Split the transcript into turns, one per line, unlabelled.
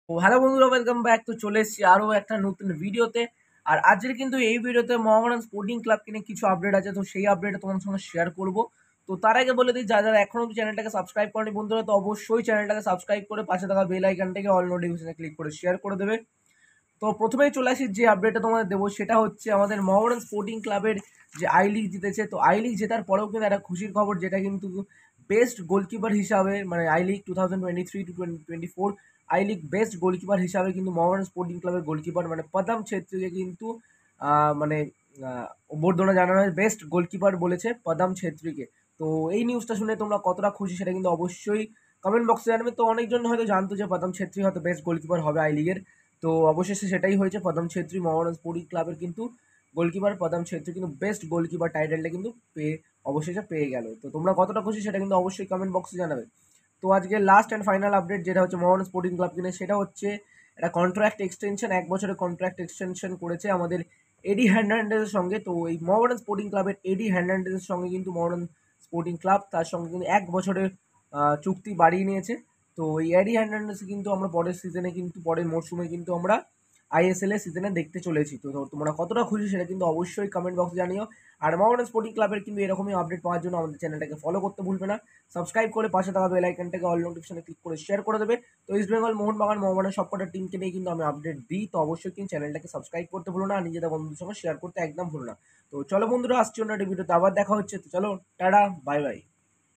তো হ্যালো বন্ধুরা, welcome back. তো চলে এসেছি আরও একটা নতুন ভিডিওতে। আর আজকের কিন্তু এই ভিডিওতে মোহামেডান স্পোর্টিং ক্লাবকে নিয়ে কিছু আপডেট আছে, তো সেই আপডেটটা তোমার সঙ্গে শেয়ার করব। তো তার আগে বলে দিই, যারা যারা এখনও চ্যানেলটাকে সাবস্ক্রাইব করেনি বন্ধুরা, তো অবশ্যই চ্যানেলটাকে সাবস্ক্রাইব করে পাশে থাকা বেল আইকনটাকে অল নোটিফিকেশনে ক্লিক করে শেয়ার করে দেবে। তো প্রথমেই চলে আসি, যে আপডেটটা তোমাদের দেবো সেটা হচ্ছে আমাদের মোহামেডান স্পোর্টিং ক্লাবের যে আই লিগ জিতেছে। তো আই লিগ জেতার পরেও কিন্তু একটা খুশির খবর, যেটা কিন্তু বেস্ট গোলকিপার হিসাবে, মানে I league 2023-24 I league best goalkeeper হিসাবে কিন্তু মোহামেডান স্পোর্টিং ক্লাবের গোলকিপার মানে পদম ছেত্রীকে কিন্তু মানে অভ্যর্থনা জানানো হয়। বেস্ট গোলকিপার বলেছে পদম ছেত্রীকে। তো এই নিউজটা শুনে তোমরা কতটা খুশি সেটা কিন্তু অবশ্যই কমেন্ট বক্সে জানাবে। তো অনেকজন হয়তো জানতো যে পদম ছেত্রী হয়তো বেস্ট গোলকিপার হবে আই লিগের, তো অবশেষে সেটাই হয়েছে। পদম ছেত্রী মোহামেডান স্পোর্টিং ক্লাবের কিন্তু গোলকিপার পদম ছেত্রী কিন্তু বেস্ট গোলকিপার টাইটেলটা কিন্তু অবশেষে পেয়ে গেল। তো তোমরা কতটা খুশি সেটা কিন্তু অবশ্যই কমেন্ট বক্সে জানাবে। তো আজকে লাস্ট অ্যান্ড ফাইনাল আপডেট যেটা হচ্ছে মোহামেডান স্পোর্টিং ক্লাব কিনে, সেটা হচ্ছে একটা কন্ট্রাক্ট এক্সটেনশন, 1 বছরের কন্ট্রাক্ট এক্সটেনশন করেছে আমাদের এডি হার্নান্ডেজের সঙ্গে। তো এই মোহামেডান স্পোর্টিং ক্লাবের এডি হার্নান্ডেজের সঙ্গে কিন্তু মোহামেডান স্পোর্টিং ক্লাব তার সঙ্গে কিন্তু 1 বছরের চুক্তি বাড়িয়ে নিয়েছে। তো এই এডি হার্নান্ডেজ কিন্তু আমরা পরের সিজনে কিন্তু পরের মরশুমে কিন্তু আমরা আইএসএল এর সিজনে দেখতে চলেছি। তো তোমরা কতটা খুশি সেটা কিন্তু অবশ্যই কমেন্ট বক্সে জানিও। আর মোহামেডান স্পোর্টিং ক্লাবের কিন্তু এরকমই আপডেট পাওয়ার জন্য আমাদের চ্যানেলটাকে ফলো করতে ভুলবে না। সাবস্ক্রাইব করে পাশে থাকা বেল আইকনটাকে অল নোটিফিকেশনে ক্লিক করে শেয়ার করে দেবে। তো ইস্ট বেঙ্গল, মোহনবাগান, মোহামেডান সবকটা টিমকে নিয়ে কিন্তু আমি আপডেট দিই। তো অবশ্যই কিন্তু চ্যানেলটাকে সাবস্ক্রাইব করতে ভুলো না, আর নিজেদের বন্ধুদের সঙ্গে শেয়ার করতে একদম ভুলো না। তো চলো বন্ধুরা, আসছি অন্য একটা ভিডিওতে, আবার দেখা হচ্ছে। তো চলো, টাটা, বাই বাই।